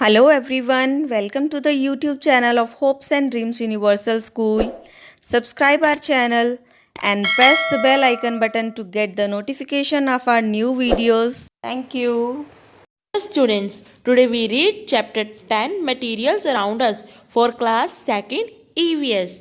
Hello everyone, welcome to the YouTube channel of Hopes and Dreams Universal School. Subscribe our channel and press the bell icon button to get the notification of our new videos. Thank you. Students, today we read chapter 10 materials around us for class 2nd EVS.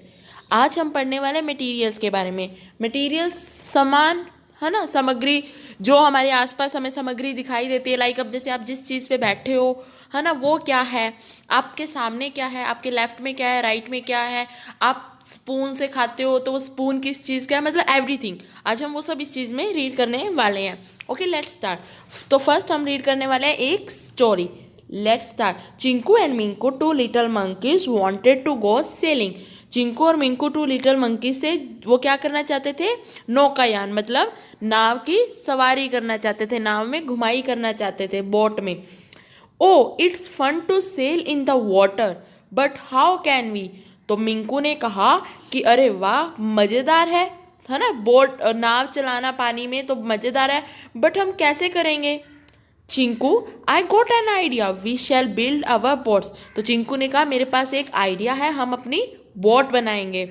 आज हम पढ़ने वाले materials के बारे में। Materials सामान है ना, सामग्री जो हमारे आसपास हमें सामग्री दिखाई देती है। लाइक अब जैसे आप जिस चीज़ पे बैठे हो है ना, वो क्या है, आपके सामने क्या है, आपके लेफ्ट में क्या है, राइट में क्या है, आप स्पून से खाते हो तो वो स्पून किस चीज़ का है, मतलब एवरीथिंग। आज हम वो सब इस चीज़ में रीड करने वाले हैं। Okay, let's start. तो फर्स्ट हम रीड करने वाले हैं एक story. Let's start. Chinku and Minku, two little monkeys wanted to go sailing. Chinku और मिंकू टू लिटिल मंकीज से वो क्या करना चाहते थे, नौकायान मतलब नाव की सवारी करना चाहते थे, नाव में घुमाई करना चाहते थे, बोट में। Oh it's fun to sail in the water but how can we. तो मिंकू ने कहा कि अरे वाह, मज़ेदार है ना, बोट नाव चलाना पानी में तो मज़ेदार है, बट हम कैसे करेंगे। Chinku, I got an idea, we shall build our boats. तो चिंकू ने कहा मेरे पास एक आइडिया है, हम अपनी बोट बनाएंगे।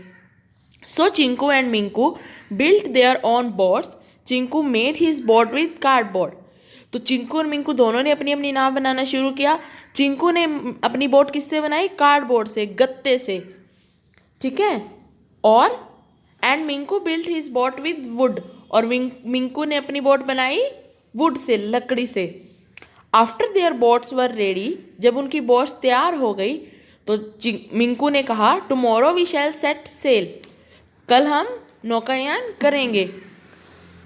So Chinku and Minku built their own boats. Chinku made his boat with cardboard. तो चिंकू और मिंकू दोनों ने अपनी अपनी नाव बनाना शुरू किया। चिंकू ने अपनी बोट किससे बनाई, कार्डबोर्ड से, गत्ते से, ठीक है। और and Minku built his boat with would, और मिंकू ने अपनी बोट बनाई वुड से, लकड़ी से। After their boats were ready, जब उनकी बोट्स तैयार हो गई तो मिंकू ने कहा tomorrow we shall set sail, कल हम नौकायान करेंगे।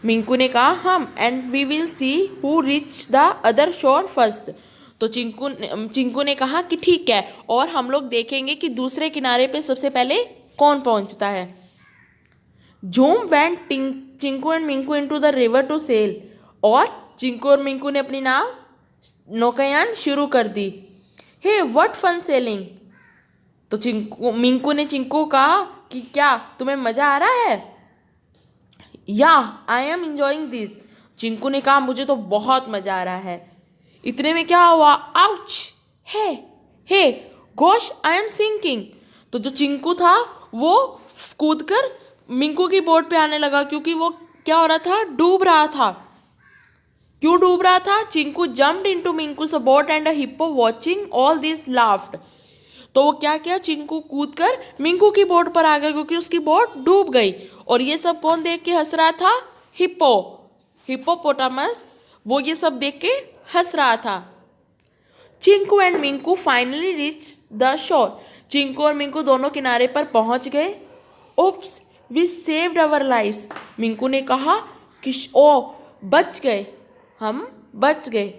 मिंकू ने कहा हम, and we will see who reach the other shore first. तो चिंकू ने कहा कि ठीक है, और हम लोग देखेंगे कि दूसरे किनारे पे सबसे पहले कौन पहुंचता है। Zoom went Chinku and Minku into the river to sail, और चिंकू और मिंकू ने अपनी नाव नौकायान शुरू कर दी। Hey what fun sailing. तो मिंकू ने चिंकू को कहा कि क्या तुम्हें मज़ा आ रहा है। या I am enjoying this. Chinku ने कहा मुझे तो बहुत मज़ा आ रहा है। इतने में क्या हुआ, ouch, hey hey gosh, I am sinking. तो जो चिंकू था वो कूदकर मिंकू की बोट पे आने लगा, क्योंकि वो क्या हो रहा था, डूब रहा था। क्यों डूब रहा था, Chinku jumped into Minku's boat and a hippo watching all this laughed. तो वो क्या किया, चिंकू कूदकर मिंकू की बोट पर आ गया, क्योंकि उसकी बोट डूब गई। और ये सब कौन देख के हंस रहा था, हिप्पो, हिप्पोपोटामस, वो ये सब देख के हंस रहा था। Chinku and Minku finally reach the shore. Chinku और मिंकू दोनों किनारे पर पहुंच गए। Oops, we saved our lives. Minku ने कहा कि ओ बच गए, हम बच गए।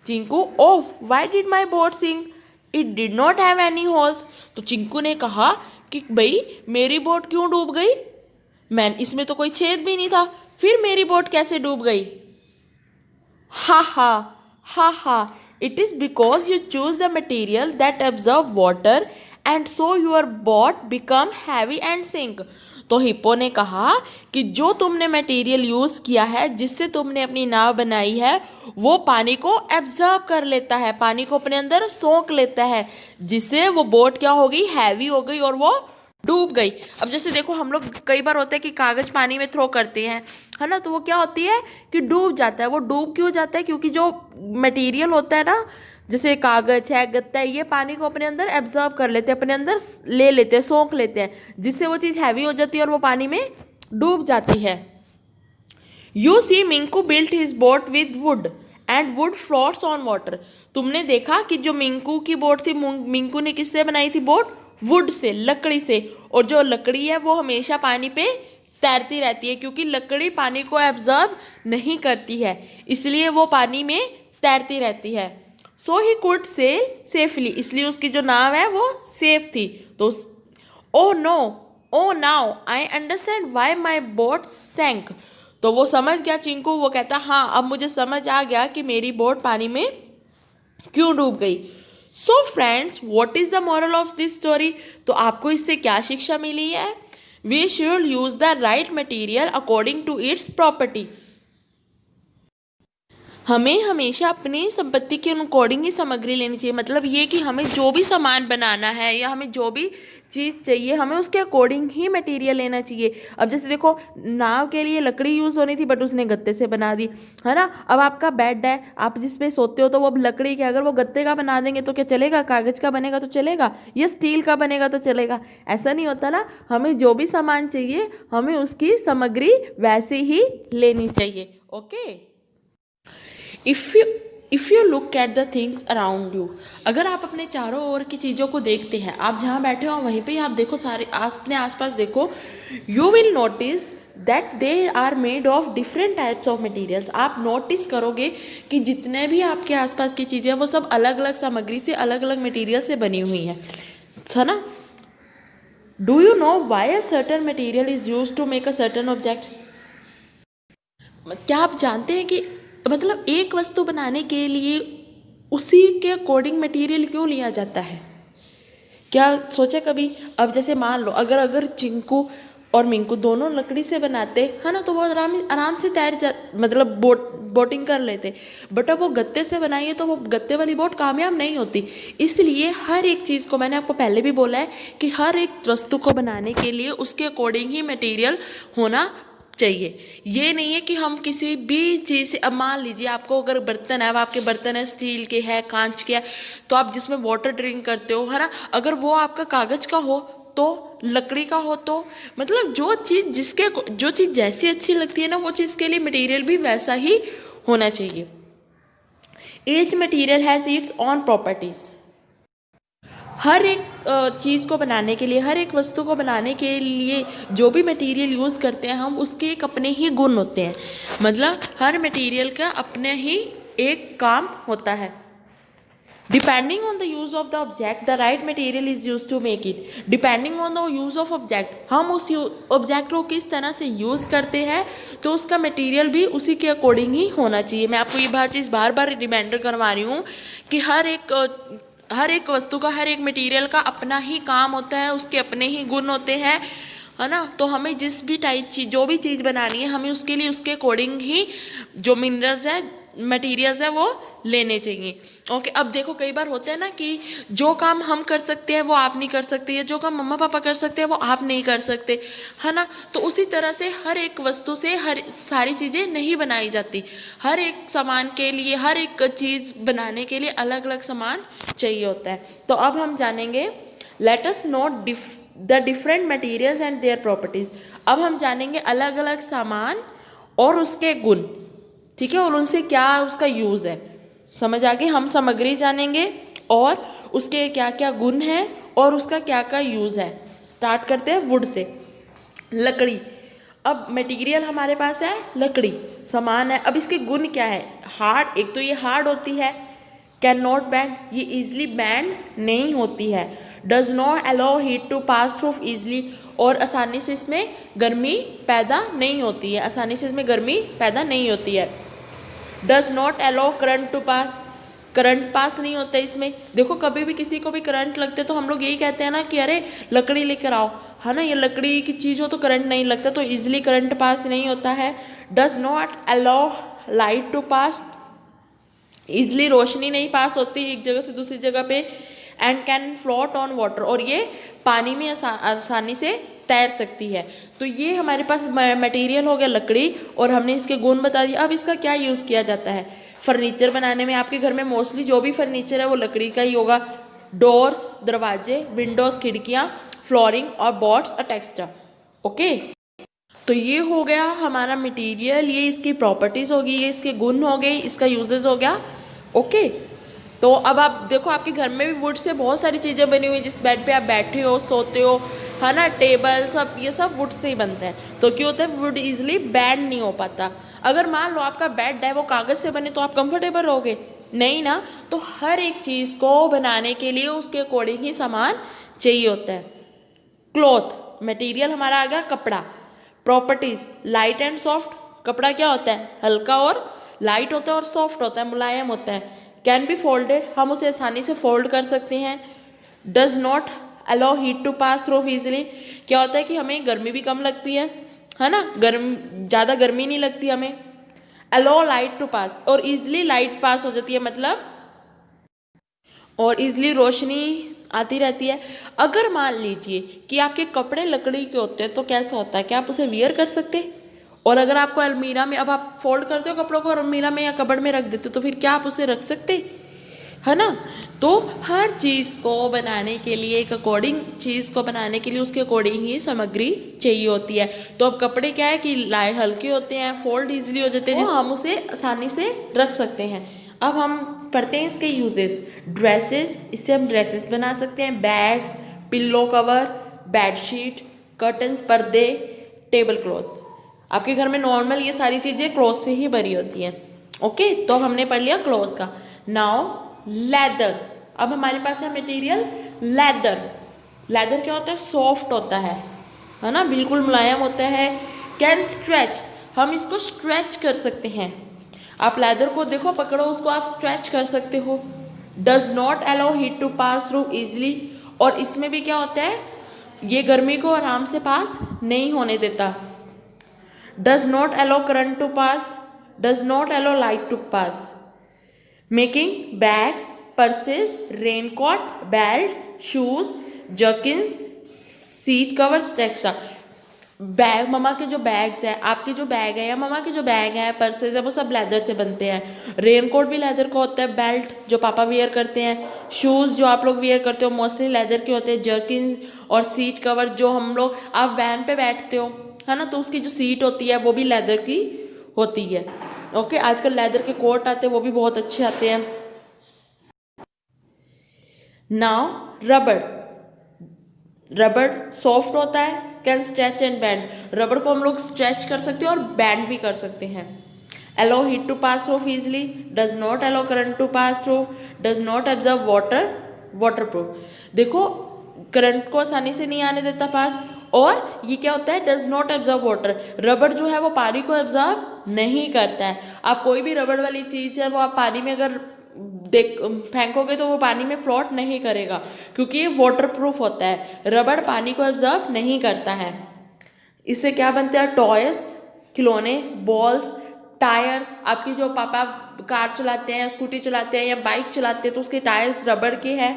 चिंकू, ओफ why did my boat sink, it did not have any holes. तो चिंकू ने कहा कि भाई मेरी बोट क्यों डूब गई, इसमें तो कोई छेद भी नहीं था, फिर मेरी बोट कैसे डूब गई। हा हा हा हा, it is because you choose the material that absorb water and so your boat become heavy and sink. तो हिप्पो ने कहा कि जो तुमने मटेरियल यूज़ किया है, जिससे तुमने अपनी नाव बनाई है, वो पानी को एब्जॉर्ब कर लेता है, पानी को अपने अंदर सोख लेता है, जिससे वो बोट क्या हो गई, हैवी हो गई और वो डूब गई। अब जैसे देखो, हम लोग कई बार होता है कि कागज़ पानी में थ्रो करते हैं, है ना, तो वो क्या होती है कि डूब जाता है। वो डूब क्यों जाता है, क्योंकि जो मटेरियल होता है ना, जैसे कागज है, गत्ता है, ये पानी को अपने अंदर एब्जॉर्ब कर लेते हैं, अपने अंदर ले लेते हैं, सोख लेते हैं, जिससे वो चीज़ हैवी हो जाती है और वो पानी में डूब जाती है। You see Minku built his boat with wood and wood floats on water. तुमने देखा कि जो मिंकू की बोट थी, मिंकू ने किससे बनाई थी बोट, वुड से, लकड़ी से। और जो लकड़ी है वो हमेशा पानी पे तैरती रहती है, क्योंकि लकड़ी पानी को एब्जॉर्ब नहीं करती है, इसलिए वो पानी में तैरती रहती है। So he could sail safely, इसलिए उसकी जो नाव है वो सेफ थी। तो oh no, oh now I understand why my boat sank. तो वो समझ गया चिंकू, वो कहता हाँ अब मुझे समझ आ गया कि मेरी बोट पानी में क्यों डूब गई। So friends, what is the moral of this story. तो आपको इससे क्या शिक्षा मिली है, we should use the right material according to its property. हमें हमेशा अपनी संपत्ति के अकॉर्डिंग ही सामग्री लेनी चाहिए। मतलब ये कि हमें जो भी सामान बनाना है या हमें जो भी चीज़ चाहिए हमें उसके अकॉर्डिंग ही मटेरियल लेना चाहिए। अब जैसे देखो, नाव के लिए लकड़ी यूज़ होनी थी बट उसने गत्ते से बना दी, है ना। अब आपका बेड है, आप जिस पे सोते हो तो वो अब लकड़ी के, अगर वो गत्ते का बना देंगे तो क्या चलेगा? कागज़ का बनेगा तो चलेगा, या स्टील का बनेगा तो चलेगा? ऐसा नहीं होता ना। हमें जो भी सामान चाहिए हमें उसकी सामग्री वैसे ही लेनी चाहिए। Okay, if you look at the things around you, अगर आप अपने चारों ओर की चीज़ों को देखते हैं, आप जहाँ बैठे हो वहीं पे ही आप देखो, सारे अपने आसपास देखो, you will notice that they are made of different types of materials. आप नोटिस करोगे कि जितने भी आपके आसपास की चीज़ें हैं वो सब अलग अलग सामग्री से, अलग अलग मटेरियल से बनी हुई हैं, है ना। Do you know why a certain material is use to make a certain object? क्या आप जानते हैं कि मतलब एक वस्तु बनाने के लिए उसी के अकॉर्डिंग मटेरियल क्यों लिया जाता है? क्या सोचा कभी? अब जैसे मान लो, अगर अगर चिंकू और मिंकू दोनों लकड़ी से बनाते, है ना, तो वो आराम से मतलब बोटिंग कर लेते। बट अब वो गत्ते से बनाइए तो वो गत्ते वाली बोट कामयाब नहीं होती। इसलिए हर एक चीज़ को, मैंने आपको पहले भी बोला है कि हर एक वस्तु को बनाने के लिए उसके अकॉर्डिंग ही मटेरियल होना चाहिए। ये नहीं है कि हम किसी भी चीज़ से, अब मान लीजिए आपको अगर बर्तन है, अब आपके बर्तन है स्टील के है, कांच के है, तो आप जिसमें वाटर ड्रिंक करते हो, है ना, अगर वो आपका कागज़ का हो तो, लकड़ी का हो तो, मतलब जो चीज़ जैसी अच्छी लगती है ना, वो चीज़ के लिए मटेरियल भी वैसा ही होना चाहिए। Each material has its own properties. हर एक चीज़ को बनाने के लिए, हर एक वस्तु को बनाने के लिए जो भी मटेरियल यूज़ करते हैं हम, उसके एक अपने ही गुण होते हैं। मतलब हर मटेरियल का अपने ही एक काम होता है। Depending on the use of the object the right material is use to make it. Depending on the use of object, हम उस ऑब्जेक्ट को किस तरह से यूज़ करते हैं तो उसका मटेरियल भी उसी के अकॉर्डिंग ही होना चाहिए। मैं आपको ये चीज़ बार बार रिमाइंडर करवा रही हूँ कि हर एक वस्तु का, हर एक मटेरियल का अपना ही काम होता है, उसके अपने ही गुण होते हैं, है ना। तो हमें जिस भी जो भी चीज़ बनानी है हमें उसके लिए उसके अकॉर्डिंग ही जो मिनरल्स है, मटेरियल्स है, वो लेने चाहिए। ओके, अब देखो कई बार होता है ना कि जो काम हम कर सकते हैं वो आप नहीं कर सकते, या जो काम मम्मा पापा कर सकते हैं वो आप नहीं कर सकते, है ना। तो उसी तरह से हर एक वस्तु से हर सारी चीज़ें नहीं बनाई जाती। हर एक सामान के लिए, हर एक चीज़ बनाने के लिए अलग अलग सामान चाहिए होता है। तो अब हम जानेंगे, let us note the different materials and their properties. अब हम जानेंगे अलग अलग सामान और उसके गुण, ठीक है, और उनसे क्या उसका यूज़ है। समझ आ गई? हम सामग्री जानेंगे और उसके क्या क्या गुण हैं और उसका क्या क्या यूज़ है। स्टार्ट करते हैं वुड से, लकड़ी। अब मटेरियल हमारे पास है लकड़ी, सामान है। अब इसके गुण क्या है? हार्ड, एक तो ये हार्ड होती है, कैन नॉट बेंड, ये इजिली बेंड नहीं होती है, does not allow heat to pass through easily, और आसानी से इसमें गर्मी पैदा नहीं होती है, आसानी से इसमें गर्मी पैदा नहीं होती है। Does not allow current to pass, current pass नहीं होता इसमें। देखो कभी भी किसी को भी करंट लगते तो हम लोग यही कहते हैं ना कि अरे लकड़ी लेकर आओ, है ना, ये लकड़ी की चीज़ हो तो करंट नहीं लगता, तो इजिली करंट पास नहीं होता है। Does not allow light to pass, easily रोशनी नहीं पास होती एक जगह से दूसरी जगह पे। And can float on water, और ये पानी में आसानी से तैर सकती है। तो ये हमारे पास मटेरियल हो गया लकड़ी, और हमने इसके गुण बता दिए। अब इसका क्या यूज़ किया जाता है? फर्नीचर बनाने में आपके घर में मोस्टली जो भी फर्नीचर है वो लकड़ी का ही होगा। डोर्स, दरवाजे, विंडोज़, खिड़कियाँ, फ्लोरिंग और बोर्ड्स और टेक्सचर। ओके, तो ये हो गया हमारा मटेरियल, ये इसकी प्रॉपर्टीज़ होगी, ये इसके गुण हो गए, इसका यूजेस हो गया। ओके, तो अब आप देखो आपके घर में भी वुड से बहुत सारी चीज़ें बनी हुई, जिस बेड पे आप बैठे हो, सोते हो, है ना, टेबल, सब ये सब वुड से ही बनता है। तो क्यों होता है? वुड इजिली बेंड नहीं हो पाता। अगर मान लो आपका बेड है वो कागज़ से बने तो आप कंफर्टेबल रहोगे? नहीं ना। तो हर एक चीज़ को बनाने के लिए उसके अकॉर्डिंग ही सामान चाहिए होता है। क्लॉथ, मटेरियल हमारा आ गया कपड़ा। प्रॉपर्टीज़, लाइट एंड सॉफ्ट, कपड़ा क्या होता है? हल्का और लाइट होता है और सॉफ्ट होता है, मुलायम होता है। कैन बी फोल्डेड, हम उसे आसानी से फोल्ड कर सकते हैं। Does not allow heat to pass through easily, क्या होता है कि हमें गर्मी भी कम लगती है ना, ज़्यादा गर्मी नहीं लगती हमें। अलो लाइट टू पास, और इजिली लाइट पास हो जाती है, मतलब और इजिली रोशनी आती रहती है। अगर मान लीजिए कि आपके कपड़े लकड़ी के होते हैं तो कैसा होता है, क्या आप उसे वियर कर सकते? और अगर आपको अलमीरा में, अब आप फोल्ड करते हो कपड़ों को और अलमीरा में या कबर्ड में रख देते हो, तो फिर क्या आप उसे रख सकते, है ना? तो हर चीज़ को बनाने के लिए, एक अकॉर्डिंग चीज़ को बनाने के लिए उसके अकॉर्डिंग ही सामग्री चाहिए होती है। तो अब कपड़े क्या है कि हल्के होते हैं, फोल्ड इजीली हो जाते हैं, जिसको हम उसे आसानी से रख सकते हैं। अब हम पढ़ते हैं इसके यूजेस। ड्रेसेस, इससे हम ड्रेसेस बना सकते हैं। Bags, pillow cover, bedsheet, curtains, पर्दे, टेबल क्लॉथ्स। आपके घर में नॉर्मल ये सारी चीज़ें क्लॉथ से ही बनी होती हैं। ओके, तो हमने पढ़ लिया क्लॉथ्स का। नाउ लेदर, अब हमारे पास है मटेरियल लेदर। लेदर क्या होता है? सॉफ्ट होता है ना, बिल्कुल मुलायम होता है। कैन स्ट्रेच, हम इसको स्ट्रेच कर सकते हैं। आप लेदर को देखो, पकड़ो उसको, आप स्ट्रेच कर सकते हो। Does not allow heat to pass through easily, और इसमें भी क्या होता है, ये गर्मी को आराम से पास नहीं होने देता। Does not allow current to pass, does not allow light to pass. Making bags, purses, raincoat, belt, shoes, jerkins, seat covers extra. Bag, मम्मा के जो बैग्स हैं, आपके जो बैग है या मम्मा के जो बैग हैं, पर्सेस है, वो सब लेदर से बनते हैं। रेनकोट भी लेदर का होता है। बेल्ट जो पापा वेयर करते हैं, शूज़ जो आप लोग वेयर करते हो मोस्टली लेदर के होते हैं। जर्किन और सीट कवर, जो हम लोग, आप वैन पे बैठते हो, है ना, तो उसकी जो सीट होती है वो भी लेदर की होती है। ओके, आजकल लेदर के कोट आते हैं, वो भी बहुत अच्छे आते हैं। नाउ रबड़, रबड़ सॉफ्ट होता है। कैन स्ट्रेच एंड बैंड, रबड़ को हम लोग स्ट्रेच कर सकते हैं और बैंड भी कर सकते हैं। Allow heat to pass through easily, does not allow current to pass through, does not absorb water, waterproof. देखो, करंट को आसानी से नहीं आने देता पास, और ये क्या होता है, डज नॉट ऑब्जर्व वाटर, रबड़ जो है वो पानी को ऑब्जर्व नहीं करता है। आप कोई भी रबड़ वाली चीज़ है वो आप पानी में अगर देख फेंकोगे तो वो पानी में फ्लोट नहीं करेगा, क्योंकि ये वाटर प्रूफ होता है। रबड़ पानी को ऑब्जर्व नहीं करता है। इससे क्या बनते हैं, टॉयज, खिलौने, बॉल्स, टायर्स। आपकी जो पापा कार चलाते हैं, स्कूटी चलाते हैं या बाइक चलाते हैं तो उसके टायर्स रबड़ के हैं।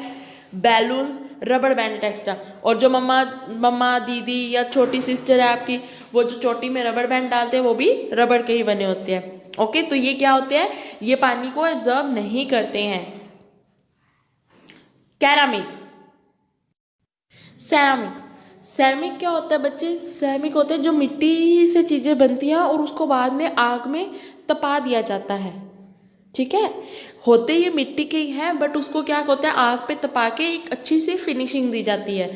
बैलून्स, रबड़ बैंड एक्स्ट्रा। और जो मम्मा दीदी या छोटी सिस्टर है आपकी, वो जो चोटी में रबड़ बैंड डालते हैं वो भी रबड़ के ही बने होते हैं। ओके, तो ये क्या होते हैं, ये पानी को एब्जॉर्ब नहीं करते हैं। कैरामिक, सैरामिक, सैरामिक क्या होता है बच्चे, सैरामिक होते हैं जो मिट्टी से चीज़ें बनती हैं और उसको बाद में आग में तपा दिया जाता है। ठीक है, होते ये मिट्टी के ही हैं, बट उसको क्या होता है, आग पे तपा के एक अच्छी सी फिनिशिंग दी जाती है।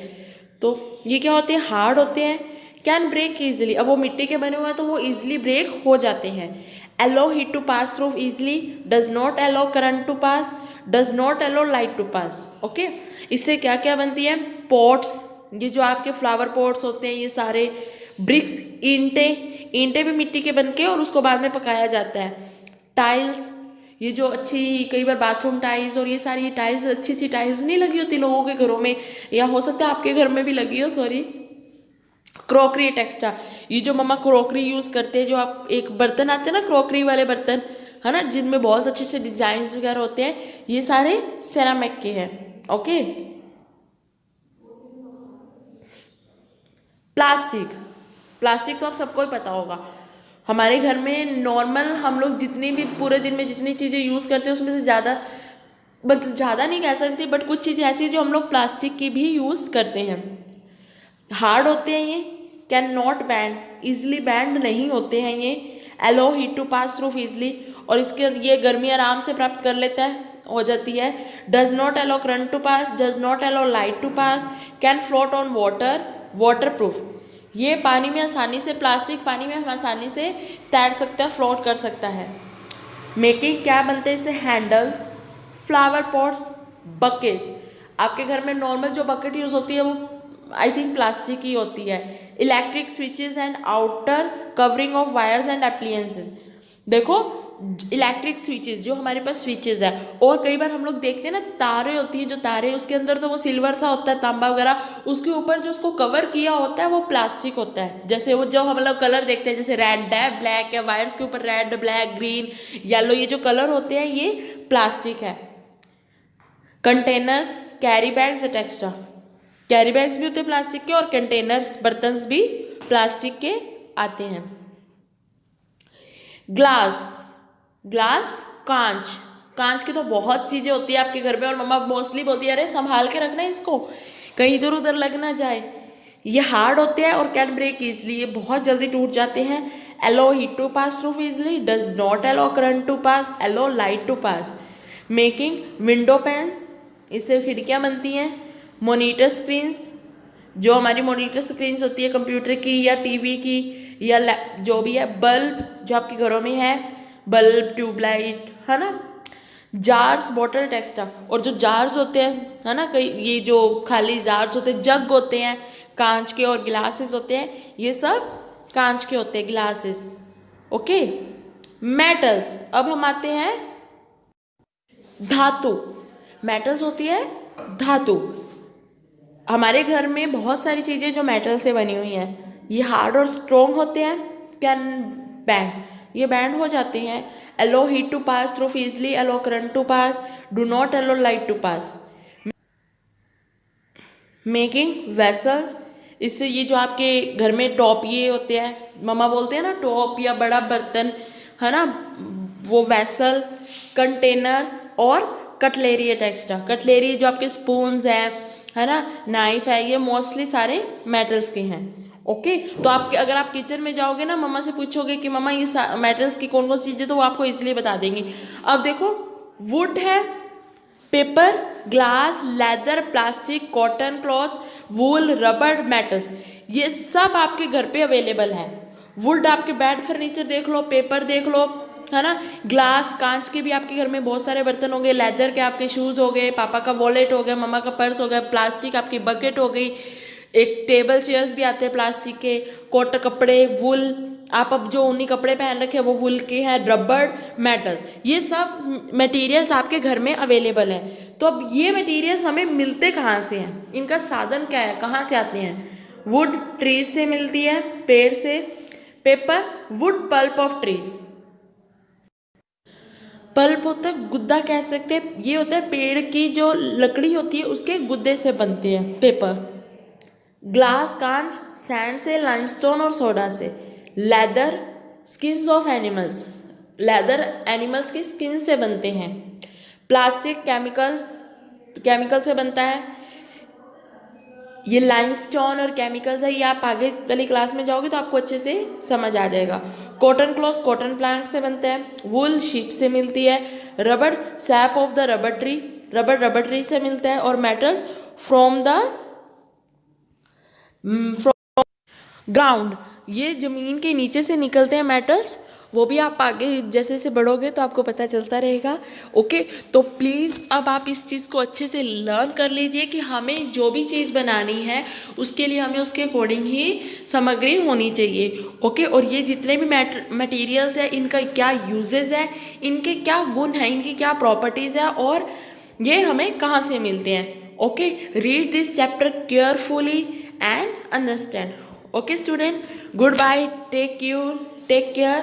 तो ये क्या होते हैं, हार्ड होते हैं। कैन ब्रेक इजिली, अब वो मिट्टी के बने हुए हैं तो वो इजिली ब्रेक हो जाते हैं। Allow heat to pass through easily, does not allow current to pass, does not allow light to pass. Okay, इससे क्या क्या बनती है, पॉट्स, ये जो आपके फ्लावर पॉट्स होते हैं ये सारे। ब्रिक्स, ईंटे, ईंटे भी मिट्टी के बन के और उसको बाद में पकाया जाता है। टाइल्स, ये जो अच्छी, कई बार बाथरूम टाइल्स और ये सारी टाइल्स, अच्छी अच्छी टाइल्स नहीं लगी होती लोगों के घरों में, या हो सकता है आपके घर में भी लगी हो, सॉरी। क्रॉकरी टेक्सटा, ये जो मम्मा क्रॉकरी यूज़ करते हैं, जो आप एक बर्तन आते हैं ना क्रॉकरी वाले बर्तन, है ना, जिनमें बहुत अच्छे से डिजाइन्स वगैरह होते हैं, ये सारे सेरामिक के हैं। ओके, प्लास्टिक, प्लास्टिक तो आप सबको ही पता होगा। हमारे घर में नॉर्मल हम लोग जितनी भी पूरे दिन में जितनी चीज़ें यूज़ करते हैं उसमें से ज़्यादा, मतलब ज़्यादा नहीं कह सकती, बट कुछ चीज़ें ऐसी हैं जो हम लोग प्लास्टिक की भी यूज़ करते हैं। हार्ड होते हैं ये। Can not bend, easily bend नहीं होते हैं ये। Allow heat to pass through easily, और इसके ये गर्मी आराम से प्राप्त कर लेता है, हो जाती है। Does not allow current to pass, does not allow light to pass. Can float on water, waterproof, ये पानी में आसानी से, प्लास्टिक पानी में हम आसानी से तैर सकता है, फ्लोट कर सकता है। मेकिंग क्या बनते हैं इससे, हैंडल्स, फ्लावर पॉट्स, बकेट। आपके घर में नॉर्मल जो बकेट यूज़ होती है वो आई थिंक प्लास्टिक की होती है। Electric switches and outer covering of wires and appliances. देखो, इलेक्ट्रिक स्विचेस, जो हमारे पास स्विचेस है, और कई बार हम लोग देखते हैं ना तारे होती है, जो तारे उसके अंदर तो वो सिल्वर सा होता है, तांबा वगैरह, उसके ऊपर जो उसको कवर किया होता है वो प्लास्टिक होता है। जैसे वो जो हम लोग कलर देखते हैं, जैसे रेड है, ब्लैक है, वायर्स के ऊपर रेड, ब्लैक, ग्रीन, येलो, ये जो कलर होते हैं ये प्लास्टिक है। Containers, carry bags extra, carry bags भी होते हैं प्लास्टिक के, और कंटेनर्स, बर्तन भी प्लास्टिक के आते हैं। ग्लास, ग्लास, कांच, कांच की तो बहुत चीजें होती है आपके घर में, और मम्मा मोस्टली बोलती है अरे संभाल के रखना इसको, कहीं इधर उधर लग ना जाए। ये हार्ड होते हैं और कैन ब्रेक इजली, ये बहुत जल्दी टूट जाते हैं। Allow heat to pass through easily, does not allow current to pass, allow light to pass. Making window panes, इससे खिड़कियाँ बनती हैं। मॉनिटर स्क्रीन्स, जो हमारी मॉनिटर स्क्रीन्स होती है कंप्यूटर की या टीवी की या जो भी है। बल्ब, जो आपके घरों में है, बल्ब, ट्यूबलाइट, है ना। जार्स, बॉटल, टेक्सटा, और जो जार्स होते हैं, है ना, कई ये जो खाली जार्स होते हैं, जग होते हैं कांच के, और गिलासेस होते हैं, ये सब कांच के होते हैं, गिलासेस। ओके। मेटल्स, अब हम आते हैं धातु। मेटल्स होती है धातु। हमारे घर में बहुत सारी चीज़ें जो मेटल से बनी हुई हैं, ये हार्ड और स्ट्रॉन्ग होते हैं। कैन बैंड, ये बैंड हो जाते हैं। Allow heat to pass through easily, allow current to pass, do not allow light to pass. Making vessels, इससे ये जो आपके घर में टॉप ये होते हैं, मम्मा बोलते हैं ना टॉप या बड़ा बर्तन, है ना, वो वेसल, कंटेनर्स, और कटलेरी एक्स्ट्रा। कटलेरी जो आपके स्पून्स हैं, है ना, नाइफ है, ये मोस्टली सारे मेटल्स के हैं। ओके। तो आपके अगर आप किचन में जाओगे ना, मम्मा से पूछोगे कि मम्मा ये मेटल्स की कौन कौन सी चीज़ें, तो वो आपको इसलिए बता देंगी। अब देखो, वुड है, paper, glass, leather, plastic, cotton cloth, wool, rubber, metals, ये सब आपके घर पे अवेलेबल है। वुड आपके बेड फर्नीचर देख लो, पेपर देख लो, है ना, ग्लास, कांच के भी आपके घर में बहुत सारे बर्तन हो गए, लेदर के आपके शूज़ हो गए, पापा का वॉलेट हो गया, मम्मा का पर्स हो गया, प्लास्टिक आपकी बकेट हो गई, एक टेबल चेयर्स भी आते हैं प्लास्टिक के, कॉटन कपड़े, वुल, आप अब जो ऊनी कपड़े पहन रखे हैं वो वुल के हैं, रबड़, मेटल, ये सब मटेरियल्स आपके घर में अवेलेबल है। तो अब ये मटेरियल्स हमें मिलते कहाँ से हैं, इनका साधन क्या है, कहाँ से आते हैं? वुड ट्रीज से मिलती है, पेड़ से। Paper, wood pulp of trees, pulp होता है गुद्दा कह सकते हैं, ये होता है पेड़ की जो लकड़ी होती है उसके गुद्दे से बनते हैं पेपर। ग्लास, कांच, सैंड से, लाइमस्टोन और सोडा से। Leather, skins of animals, leather animals की स्किन से बनते हैं। प्लास्टिक, केमिकल से बनता है। ये लाइमस्टोन और केमिकल्स है, ये आप आगे वाली क्लास में जाओगे तो आपको अच्छे से समझ आ जाएगा। कॉटन क्लॉथ, कॉटन प्लांट से बनते हैं। वुल शीप से मिलती है। रबड़, SAP of the rubber tree, रबड़ ट्री से मिलता है। और मेटल्स फ्रॉम ग्राउंड, ये जमीन के नीचे से निकलते हैं मेटल्स, वो भी आप आगे जैसे जैसे बढ़ोगे तो आपको पता चलता रहेगा। ओके। तो प्लीज़ अब आप इस चीज़ को अच्छे से लर्न कर लीजिए कि हमें जो भी चीज़ बनानी है उसके लिए हमें उसके अकॉर्डिंग ही सामग्री होनी चाहिए। ओके। और ये जितने भी मटेरियल्स हैं इनका क्या यूजेस है, इनके क्या गुण हैं, इनकी क्या प्रॉपर्टीज़ है, और ये हमें कहाँ से मिलते हैं। Okay. Read this chapter carefully and understand. Okay student, goodbye, take care.